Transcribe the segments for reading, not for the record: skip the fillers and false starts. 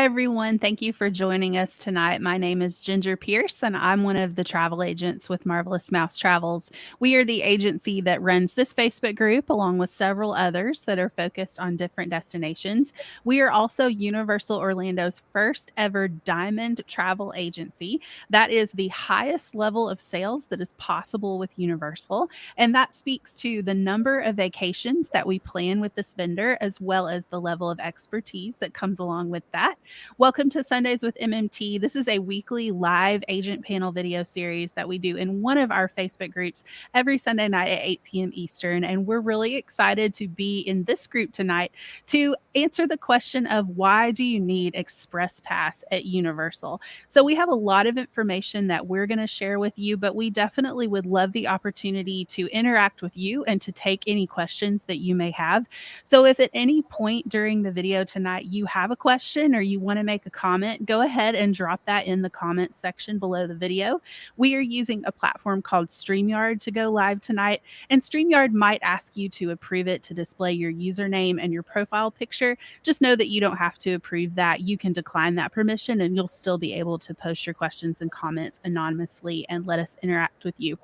Hi, everyone. Thank you for joining us tonight. My name is Ginger Pierce, and I'm one of the travel agents with Marvelous Mouse Travels. We are the agency that runs this Facebook group, along with several others that are focused on different destinations. We are also Universal Orlando's first ever diamond travel agency. That is the highest level of sales that is possible with Universal. And that speaks to the number of vacations that we plan with this vendor, as well as the level of expertise that comes along with that. Welcome to Sundays with MMT. This is a weekly live agent panel video series that we do in one of our Facebook groups every Sunday night at 8 p.m. Eastern. And we're really excited to be in this group tonight to answer the question of why do you need Express Pass at Universal? So we have a lot of information that we're going to share with you, but we definitely would love the opportunity to interact with you and to take any questions that you may have. So if at any point during the video tonight you have a question or you want to make a comment, go ahead and drop that in the comment section below the video. We are using a platform called StreamYard to go live tonight, and StreamYard might ask you to approve it to display your username and your profile picture. Just know that you don't have to approve that. You can decline that permission and you'll still be able to post your questions and comments anonymously and let us interact with you.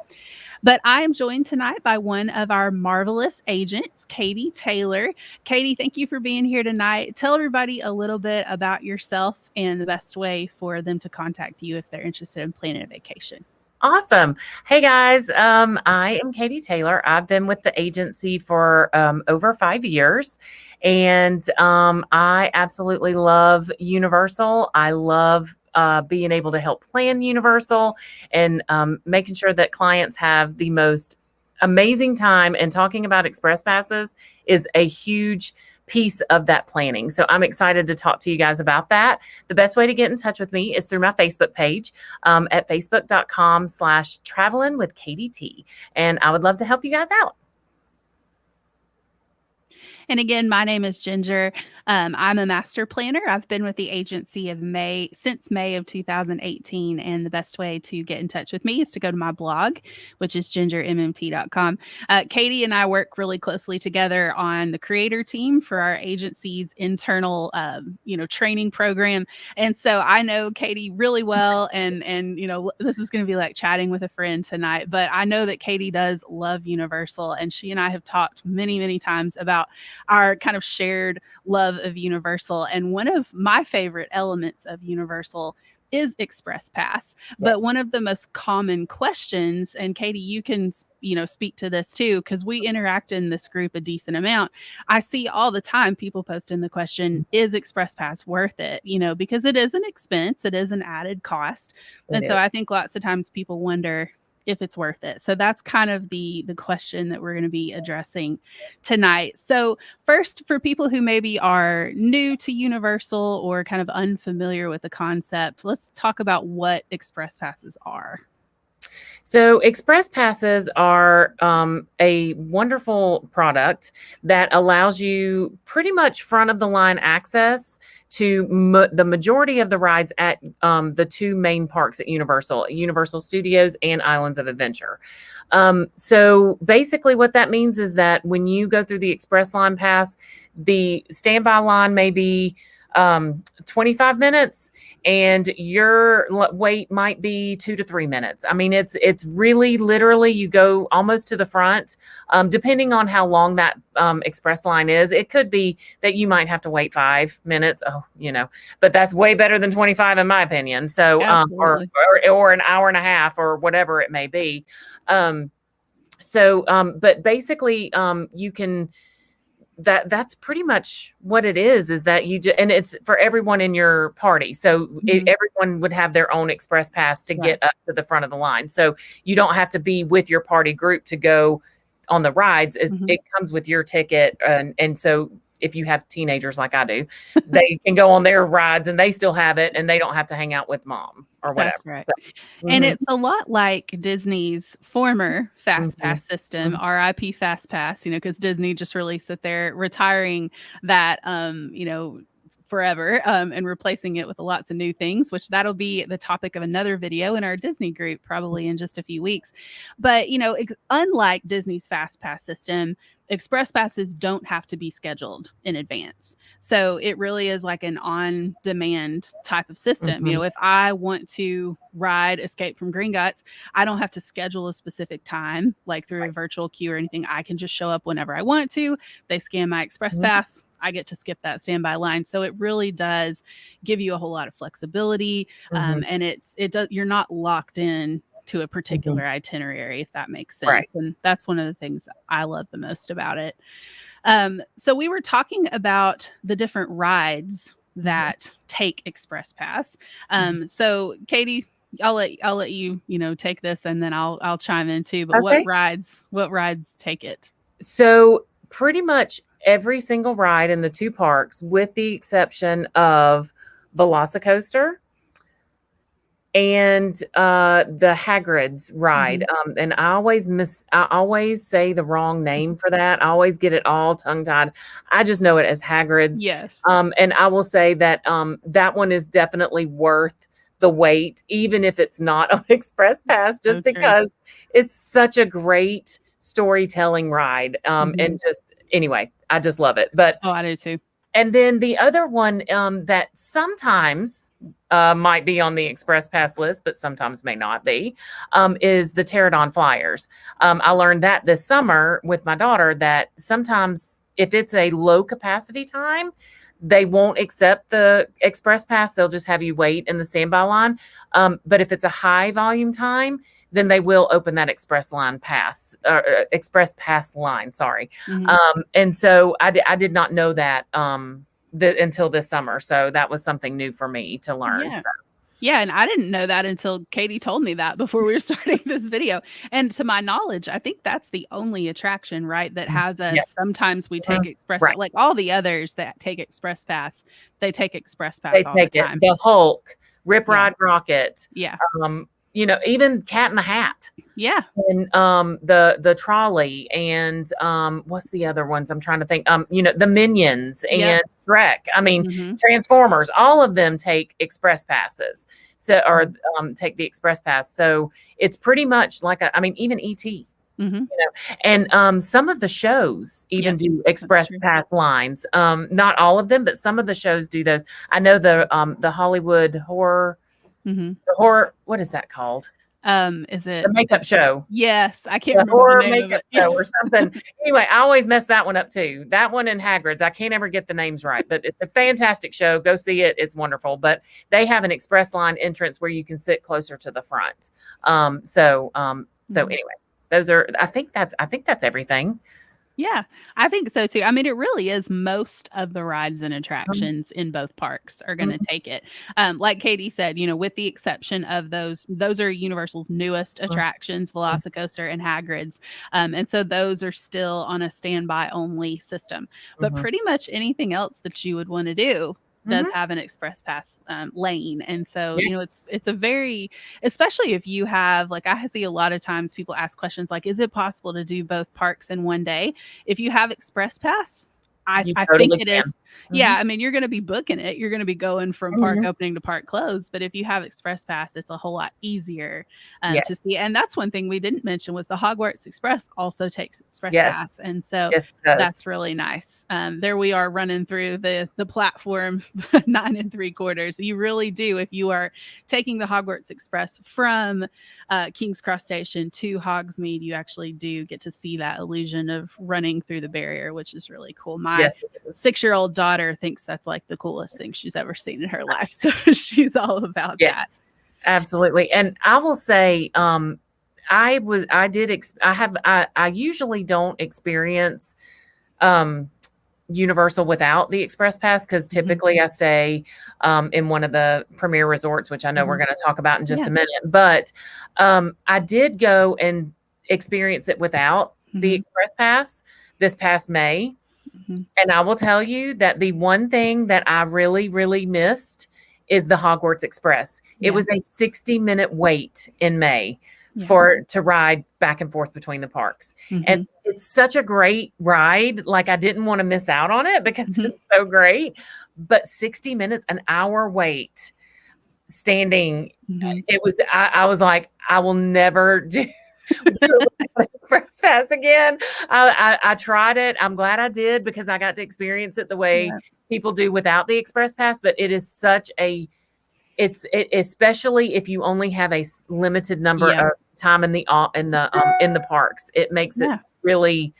But I am joined tonight by one of our marvelous agents, Katie Taylor. Katie, thank you for being here tonight. Tell everybody a little bit about yourself and the best way for them to contact you if they're interested in planning a vacation. Awesome. Hey guys, I am Katie Taylor. I've been with the agency for over 5 years, and I absolutely love Universal. I love being able to help plan Universal and making sure that clients have the most amazing time. And talking about Express Passes is a huge piece of that planning. So I'm excited to talk to you guys about that. The best way to get in touch with me is through my Facebook page at facebook.com/traveling with Katie T. And I would love to help you guys out. And again, my name is Ginger. I'm a master planner. I've been with the agency since May of 2018. And the best way to get in touch with me is to go to my blog, which is gingermmt.com. Katie and I work really closely together on the creator team for our agency's internal, training program. And so I know Katie really well. And this is going to be like chatting with a friend tonight. But I know that Katie does love Universal, and she and I have talked many, many times about our kind of shared love of Universal. And one of my favorite elements of Universal is Express Pass. But one of the most common questions, and Katie, you can speak to this too, because we interact in this group a decent amount. I see all the time people posting the question, is Express Pass worth it? Because it is an expense, it is an added cost. And so I think lots of times people wonder if it's worth it. So that's kind of the question that we're going to be addressing tonight. So first, for people who maybe are new to Universal or kind of unfamiliar with the concept, let's talk about what Express Passes are. So Express Passes are a wonderful product that allows you pretty much front of the line access to the majority of the rides at the two main parks at Universal Studios and Islands of Adventure. So basically what that means is that when you go through the Express Line Pass, the standby line may be 25 minutes and your wait might be 2 to 3 minutes. I mean, it's really literally you go almost to the front, depending on how long that express line is. It could be that you might have to wait 5 minutes. But that's way better than 25 in my opinion. So, or an hour and a half or whatever it may be. But basically, you can, that's pretty much what it is that and it's for everyone in your party. So everyone would have their own Express Pass to get up to the front of the line. So you don't have to be with your party group to go on the rides. It comes with your ticket. And so if you have teenagers like I do, they can go on their rides and they still have it and they don't have to hang out with mom or whatever. That's right. So, and it's a lot like Disney's former Fast Pass system, RIP Fast Pass, because Disney just released that they're retiring that, forever, and replacing it with lots of new things, which that'll be the topic of another video in our Disney group probably in just a few weeks. But, unlike Disney's Fast Pass system, Express passes don't have to be scheduled in advance. So it really is like an on-demand type of system. If I want to ride Escape from Gringotts, I don't have to schedule a specific time, like through a virtual queue or anything. I can just show up whenever I want to. They scan my Express Pass. I get to skip that standby line. So it really does give you a whole lot of flexibility. And you're not locked in to a particular itinerary, if that makes sense. Right. And that's one of the things I love the most about it. So we were talking about the different rides that take Express Pass. So Katie, I'll let you, take this, and then I'll chime in too. But Okay. what rides take it? So pretty much every single ride in the two parks, with the exception of Velocicoaster and the Hagrid's ride. And I always say the wrong name for that. I always get it all tongue-tied. I just know it as Hagrid's. Yes. And I will say that that one is definitely worth the wait, even if it's not on Express Pass, just because it's such a great storytelling ride. And just, anyway, I just love it. But I do too. And then the other one that sometimes might be on the Express Pass list, but sometimes may not be, is the Pterodon Flyers. I learned that this summer with my daughter, that sometimes if it's a low capacity time, they won't accept the Express Pass. They'll just have you wait in the standby line. But if it's a high volume time, then they will open that Express Pass line. Sorry. And so I did not know that until this summer. So that was something new for me to learn. Yeah. Yeah, and I didn't know that until Katie told me that before we were starting this video. And to my knowledge, I think that's the only attraction, right, that has a sometimes we take Express Pass. Like all the others that take Express Pass, they take Express Pass all the time. The Hulk, Rip Ride Rocket. Yeah. Even Cat in the Hat. Yeah. And the trolley, and what's the other ones I'm trying to think? The Minions and Shrek. I mean, Transformers, all of them take Express Passes. So or take the Express Pass. So it's pretty much like even E.T. And some of the shows even do Express Pass lines. Not all of them, but some of the shows do those. I know the Hollywood Horror. The horror, what is that called? Is it the makeup show? Yes, I can't remember horror the name makeup of it. show or something. Anyway, I always mess that one up too. That one and Hagrid's, I can't ever get the names right, but it's a fantastic show. Go see it; it's wonderful. But they have an express line entrance where you can sit closer to the front. So anyway, those are. I think that's everything. Yeah, I think so too. I mean, it really is most of the rides and attractions in both parks are going to take it. Like Katie said, with the exception of those are Universal's newest attractions, Velocicoaster and Hagrid's. And so those are still on a standby only system. But pretty much anything else that you would want to do does have an Express Pass lane. And so, it's a very, especially if you have, like, I see a lot of times people ask questions like, is it possible to do both parks in one day? If you have Express Pass, I think it is. Yeah, I mean, you're going to be booking it. You're going to be going from park opening to park close. But if you have Express Pass, it's a whole lot easier to see. And that's one thing we didn't mention was the Hogwarts Express also takes Express Pass. And so that's really nice. There we are running through the platform 9 3/4. You really do. If you are taking the Hogwarts Express from King's Cross Station to Hogsmeade, you actually do get to see that illusion of running through the barrier, which is really cool. My 6-year-old daughter thinks that's like the coolest thing she's ever seen in her life. So she's all about that. Absolutely. And I will say, I usually don't experience Universal without the Express Pass, because typically I stay in one of the premier resorts, which I know we're going to talk about in just a minute. But I did go and experience it without the Express Pass this past May. And I will tell you that the one thing that I really, really missed is the Hogwarts Express. It was a 60-minute wait in May. to ride back and forth between the parks. Mm-hmm. And it's such a great ride. Like, I didn't want to miss out on it because it's so great. But 60 minutes, an hour wait standing, it was, I was like, I will never do Express Pass again. I tried it. I'm glad I did because I got to experience it the way people do without the Express Pass. But it is such a, especially if you only have a limited number of time in the parks, it makes it really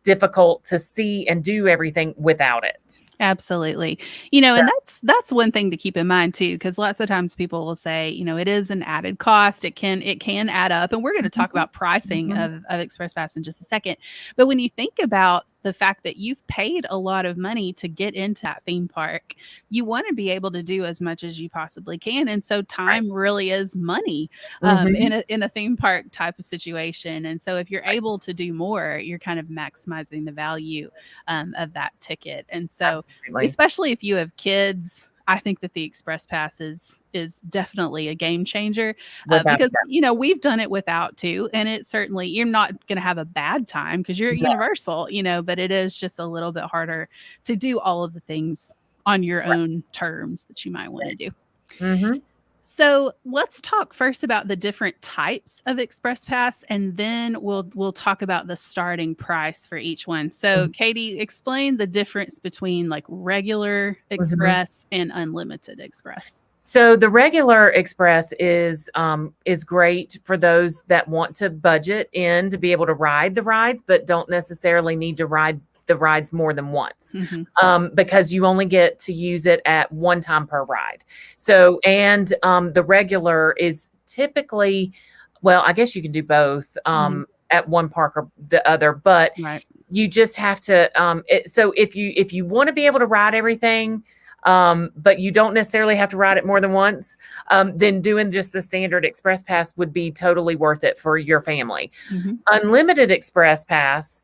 difficult to see and do everything without it. Absolutely. And that's one thing to keep in mind too, because lots of times people will say, it is an added cost. It can add up. And we're going to talk about pricing of Express Pass in just a second. But when you think about the fact that you've paid a lot of money to get into that theme park, you want to be able to do as much as you possibly can. And so time really is money in a theme park type of situation. And so if you're able to do more, you're kind of maximizing the value of that ticket. And so especially if you have kids, I think that the Express Pass is definitely a game changer because, we've done it without too. And it certainly, you're not going to have a bad time because you're at Universal, but it is just a little bit harder to do all of the things on your own terms that you might want to do. So let's talk first about the different types of Express Pass, and then we'll talk about the starting price for each one. So Katie, explain the difference between like regular Express and unlimited Express. So the regular Express is great for those that want to budget in to be able to ride the rides, but don't necessarily need to ride the rides more than once because you only get to use it at one time per ride. So, and the regular is typically, well, I guess you can do both at one park or the other, but you just have to, so if you want to be able to ride everything, but you don't necessarily have to ride it more than once, then doing just the standard Express Pass would be totally worth it for your family. Unlimited Express Pass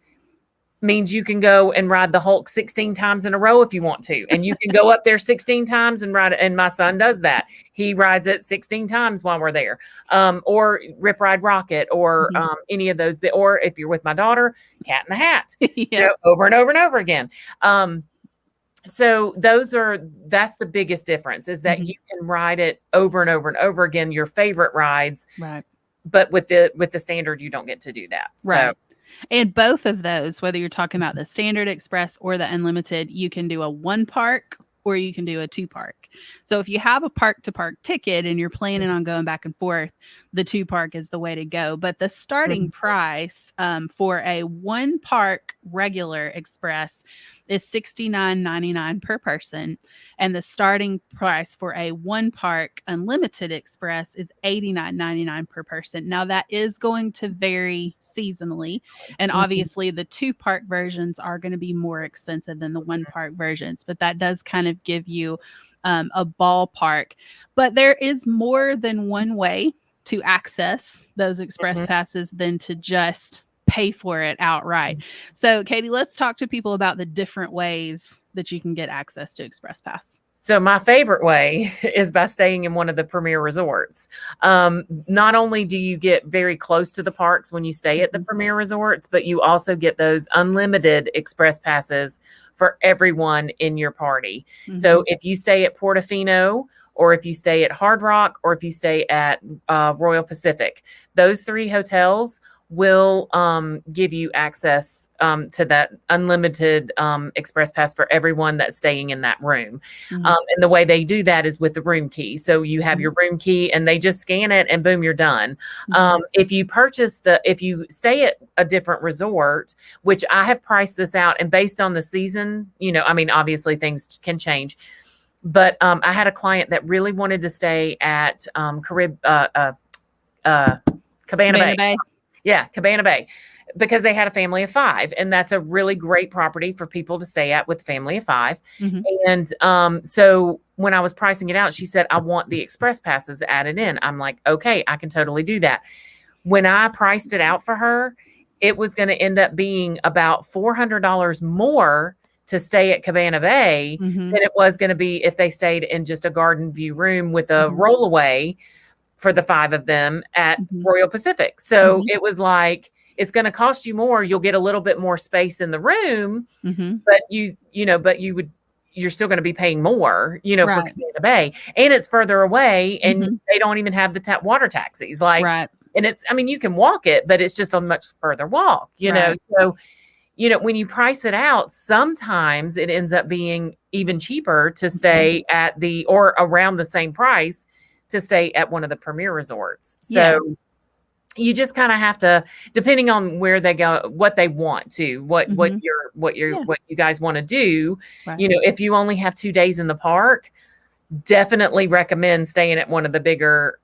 means you can go and ride the Hulk 16 times in a row if you want to. And you can go up there 16 times and ride it. And my son does that. He rides it 16 times while we're there. Or Rip Ride Rocket or any of those. Or if you're with my daughter, Cat in the Hat, over and over and over again. So that's the biggest difference is that you can ride it over and over and over again, your favorite rides. Right. But with the standard, you don't get to do that. Right. And both of those, whether you're talking about the standard Express or the unlimited, you can do a one park or you can do a two park. So if you have a park to park ticket and you're planning on going back and forth, the two park is the way to go. But the starting price for a one park regular Express is $69.99 per person. And the starting price for a one park unlimited Express is $89.99 per person. Now that is going to vary seasonally. And obviously the two park versions are going to be more expensive than the one park versions, but that does kind of give you a ballpark. But there is more than one way to access those Express passes than to just pay for it outright. So Katie, let's talk to people about the different ways that you can get access to Express Pass. So my favorite way is by staying in one of the premier resorts. Not only do you get very close to the parks when you stay at the premier resorts, but you also get those unlimited Express Passes for everyone in your party. So if you stay at Portofino, or if you stay at Hard Rock, or if you stay at Royal Pacific, those three hotels will give you access to that unlimited Express Pass for everyone that's staying in that room. And the way they do that is with the room key. So you have your room key and they just scan it and boom, you're done. If you stay at a different resort, which I have priced this out and based on the season, obviously things can change. But I had a client that really wanted to stay at Cabana Bay. Yeah, Cabana Bay, because they had a family of 5, and that's a really great property for people to stay at with a family of 5. And so when I was pricing it out, she said, I want the Express Passes added in. I'm like, okay, I can totally do that. When I priced it out for her, it was going to end up being about $400 more to stay at Cabana Bay than it was going to be if they stayed in just a garden view room with a rollaway for the 5 of them at Mhm. Royal Pacific. So Mhm. it was like, it's going to cost you more. You'll get a little bit more space in the room, Mhm. but you're still going to be paying more, for Right. Cabana Bay, and it's further away, and Mhm. they don't even have the water taxis. Like, Right. and I mean, you can walk it, but it's just a much further walk, Right. So, when you price it out, sometimes it ends up being even cheaper to Mhm. stay or around the same price to stay at one of the premier resorts. Yeah. So you just kind of have to, depending on where they go, what they want to, Mhm. what Yeah. you guys want to do. Right. If you only have 2 days in the park, definitely recommend staying at one of the bigger,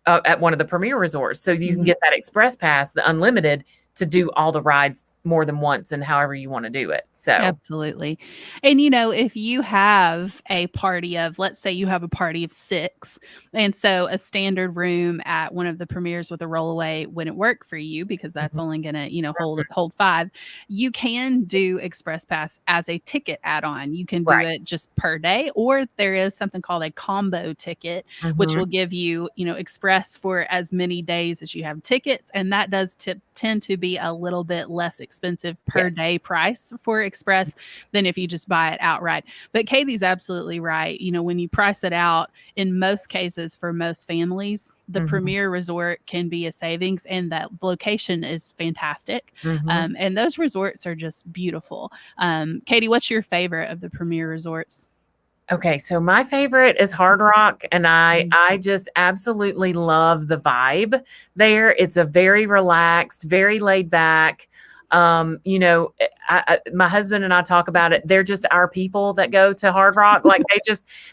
at one of the premier resorts, so you can Mhm. get that express pass, the unlimited, to do all the rides more than once and however you want to do it. So, Absolutely. And if you have a party of, let's say you have a party of 6, and so a standard room at one of the premieres with a rollaway wouldn't work for you because that's mhm, only going to, hold 5. You can do Express Pass as a ticket add-on. You can do right. it just per day, or there is something called a combo ticket, which Mhm. will give you, Express for as many days as you have tickets, and that does tend to be a little bit less expensive per Yes. day price for Express than if you just buy it outright. But Katie's absolutely right. When you price it out, in most cases for most families, the Mhm. Premier Resort can be a savings, and that location is fantastic. Mhm. And those resorts are just beautiful. Katie, what's your favorite of the Premier Resorts? Okay, so my favorite is Hard Rock, and I Mhm. I just absolutely love the vibe there. It's a very relaxed, very laid back. My husband and I talk about it. They're just our people that go to Hard Rock. Like,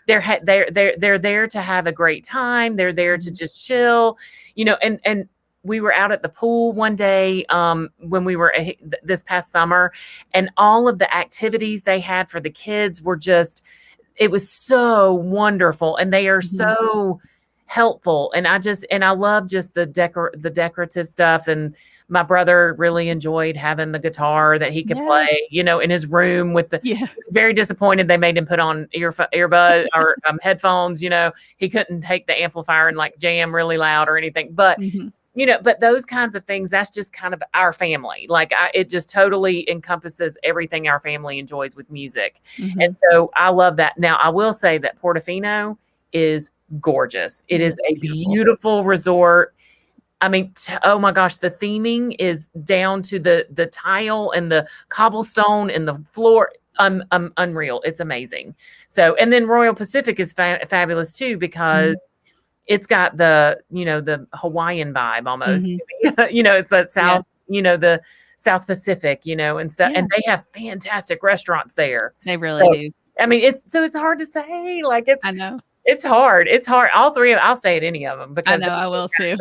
they're there to have a great time. They're there to Mhm. just chill, and we were out at the pool one day, when we were this past summer, and all of the activities they had for the kids were just, it was so wonderful, and they are Mhm. so helpful, and I love just the decorative stuff, and my brother really enjoyed having the guitar that he could Yeah. play, in his room with Yeah. he was very disappointed they made him put on earbud or headphones. He couldn't take the amplifier and like jam really loud or anything, but Mhm. but those kinds of things, that's just kind of our family. Like, it just totally encompasses everything our family enjoys with music. And Mhm. so I love that. Now, I will say that Portofino is gorgeous. It It is is a beautiful. beautiful resort. I mean, oh my gosh, the theming is down to the tile and the cobblestone and the floor. Unreal. It's amazing. So, and then Royal Pacific is fabulous too, because Mhm. it's got the Hawaiian vibe almost. Mhm. It's that Yeah. the South Pacific, and stuff. Yeah. And they have fantastic restaurants there. They really So, do. I mean, it's hard to say. Like, I know. it's hard. It's hard. All three of I'll stay at any of them I because know, I will too.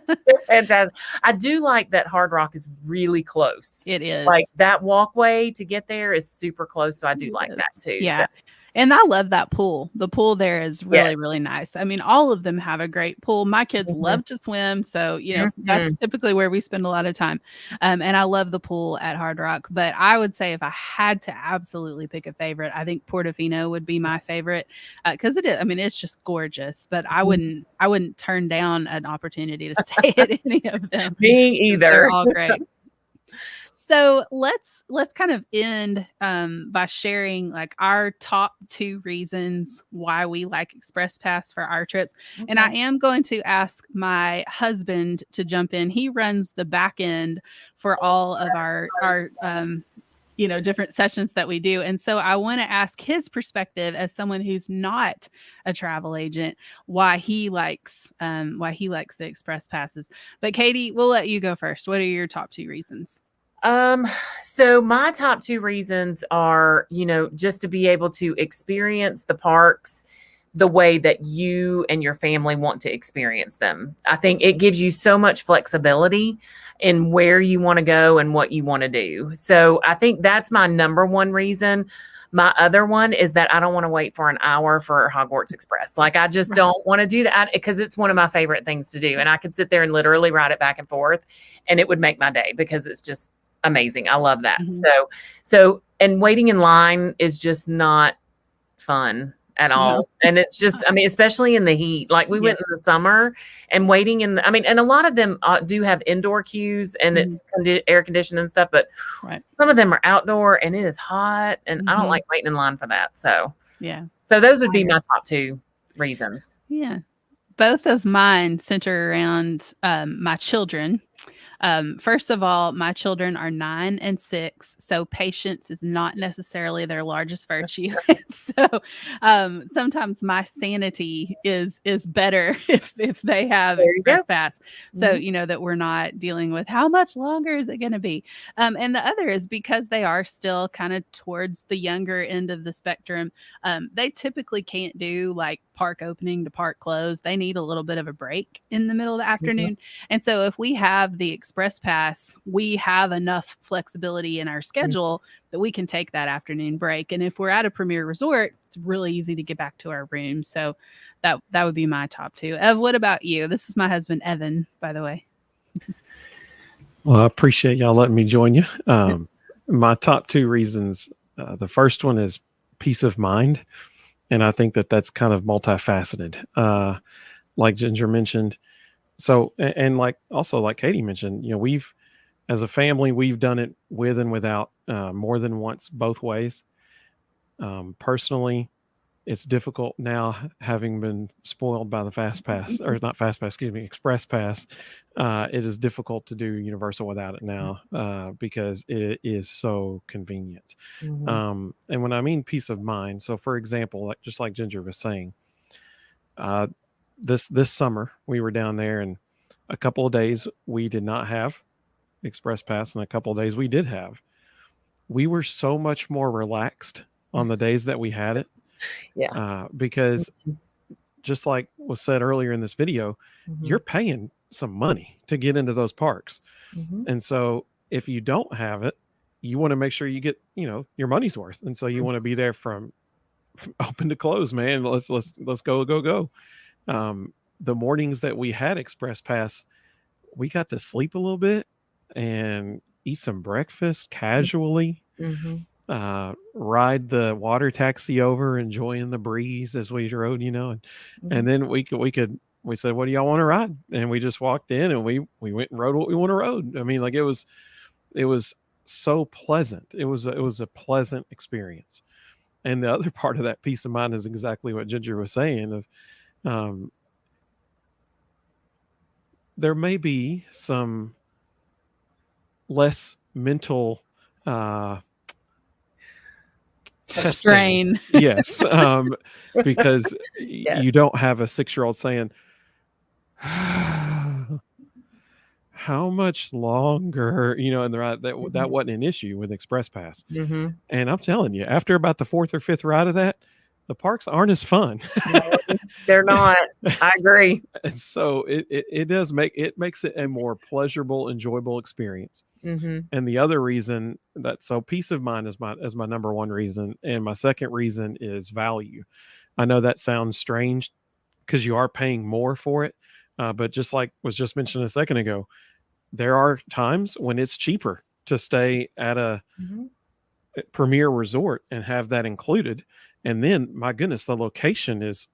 they're fantastic. I do like that Hard Rock is really close. It Like, is. that walkway to get there is super close. So I do like Yes. that too. So Yeah. And I love that pool. The pool there is yes. really, really nice. I mean, all of them have a great pool. My kids Mhm. love to swim, so, that's Mhm. typically where we spend a lot of time. And I love the pool at Hard Rock, but I would say if I had to absolutely pick a favorite, I think Portofino would be my favorite, because it is, I mean, it's just gorgeous, but I wouldn't turn down an opportunity to stay at any of them Me because 'cause they're either. all great. So let's kind of end by sharing like our top 2 reasons why we like Express Pass for our trips. And I Okay. am going to ask my husband to jump in. He runs the back end for all of our different sessions that we do. And so I want to ask his perspective as someone who's not a travel agent, why he likes the Express Passes. But Katie, we'll let you go first. What are your top 2 reasons? Um, so my top 2 reasons are, just to be able to experience the parks the way that you and your family want to experience them. I think it gives you so much flexibility in where you want to go and what you want to do. So I think that's my number one reason. My other one is that I don't want to wait for an hour for Hogwarts Express. Like, I just Right. don't want to do that because it's one of my favorite things to do. And I could sit there and literally ride it back and forth, and it would make my day because it's just amazing. I love that. Mhm. So and waiting in line is just not fun at all. And it's just, I mean, especially in the heat, like we went in the summer and waiting in, and a lot of them do have indoor queues and it's air conditioned and stuff, but some of them are outdoor and it is hot and I don't like waiting in line for that. So, so those would be my top 2 reasons. Yeah. Both of mine center around my children. First of all, my children are 9 and 6, so patience is not necessarily their largest virtue. So sometimes my sanity is better if they have Express Pass. So you know that we're not dealing with how much longer is it going to be. And the other is because they are still kind of towards the younger end of the spectrum. They typically can't do like park opening to park close. They need a little bit of a break in the middle of the afternoon. And so if we have the Express Pass, we have enough flexibility in our schedule that we can take that afternoon break. And if we're at a premier resort, it's really easy to get back to our room. So that would be my top 2. Ev, what about you? This is my husband, Evan, by the way. Well, I appreciate y'all letting me join you. My top 2 reasons, the first one is peace of mind. And I think that that's kind of multifaceted. Like Ginger mentioned. So, and like Katie mentioned, you know, we've, as a family, we've done it with and without more than once, both ways. Personally, it's difficult now, having been spoiled by the Fast Pass, or not Fast Pass, excuse me, Express Pass. It is difficult to do Universal without it now because it is so convenient. And when I mean peace of mind, so for example, just like Ginger was saying, this summer we were down there, and a couple of days we did not have Express Pass, and a couple of days we did have. We were so much more relaxed on the days that we had it. Because just like was said earlier in this video, you're paying some money to get into those parks. And so if you don't have it, you want to make sure you get, you know, your money's worth. And so you want to be there from open to close, man. Let's go. The mornings that we had Express Pass, we got to sleep a little bit and eat some breakfast casually. Ride the water taxi over, enjoying the breeze as we rode, you know, and then we said, what do y'all want to ride? And we just walked in and we went and rode what we want to ride. I mean, like it was so pleasant. It was a pleasant experience. And the other part of that peace of mind is exactly what Ginger was saying of, there may be some less mental, strain. Yes. Because you don't have a 6-year-old saying, how much longer, you know, and that wasn't an issue with Express Pass. And I'm telling you, after about the 4th or 5th ride of that, the parks aren't as fun. No, they're not. I agree. And so it makes it a more pleasurable, enjoyable experience. And the other reason so peace of mind is my number 1 reason. And my second reason is value. I know that sounds strange because you are paying more for it. But just like was just mentioned a second ago, there are times when it's cheaper to stay at a premier resort and have that included. And then, my goodness, the location is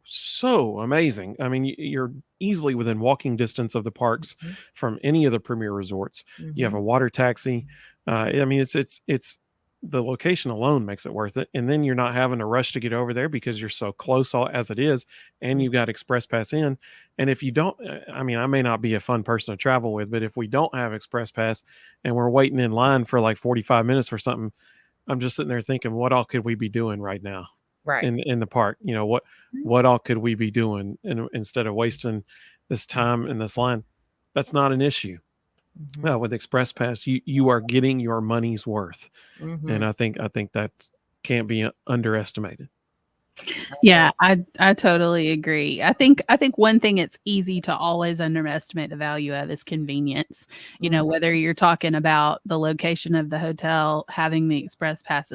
so amazing. I mean, you're easily within walking distance of the parks from any of the premier resorts. You have a water taxi. I mean, it's the location alone makes it worth it. And then you're not having to rush to get over there because you're so close as it is, and you've got Express Pass in. And if you don't, I mean, I may not be a fun person to travel with, but if we don't have Express Pass and we're waiting in line for like 45 minutes for something, I'm just sitting there thinking, what all could we be doing right now? Right. In the park, you know, what all could we be doing instead of wasting this time in this line? That's not an issue. With Express Pass, you are getting your money's worth. And I think that can't be underestimated. Yeah, I totally agree. I think one thing it's easy to always underestimate the value of is convenience. You know, whether you're talking about the location of the hotel, having the Express Pass,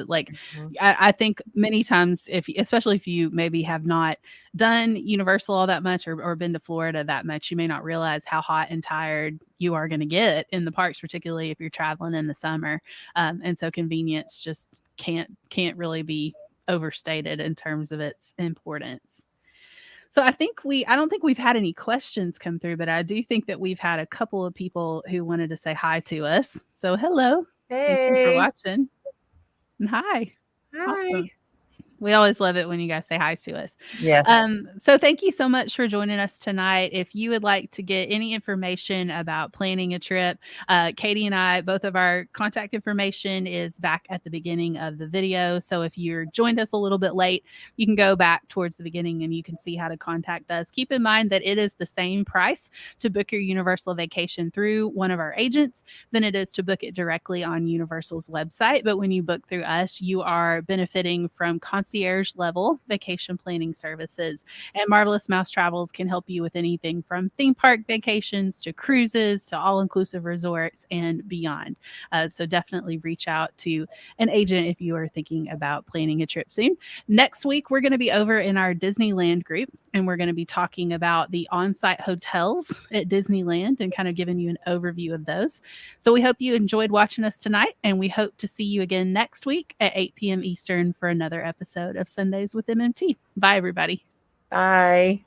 I think many times, especially if you maybe have not done Universal all that much or been to Florida that much, you may not realize how hot and tired you are going to get in the parks, particularly if you're traveling in the summer. And so convenience just can't really be overstated in terms of its importance. So I don't think we've had any questions come through, but I do think that we've had a couple of people who wanted to say hi to us. So hello. Thank you for Hey. watching. And hi. Awesome. We always love it when you guys say hi to us. Yes. So thank you so much for joining us tonight. If you would like to get any information about planning a trip, Katie and I, both of our contact information is back at the beginning of the video. So if you're joined us a little bit late, you can go back towards the beginning and you can see how to contact us. Keep in mind that it is the same price to book your Universal vacation through one of our agents than it is to book it directly on Universal's website. But when you book through us, you are benefiting from concierge level vacation planning services, and Marvelous Mouse Travels can help you with anything from theme park vacations to cruises to all-inclusive resorts and beyond. So definitely reach out to an agent if you are thinking about planning a trip soon. Next week, we're going to be over in our Disneyland group, and we're going to be talking about the on-site hotels at Disneyland and kind of giving you an overview of those. So we hope you enjoyed watching us tonight, and we hope to see you again next week at 8 p.m. Eastern for another episode of Sundays with MMT. Bye, everybody. Bye.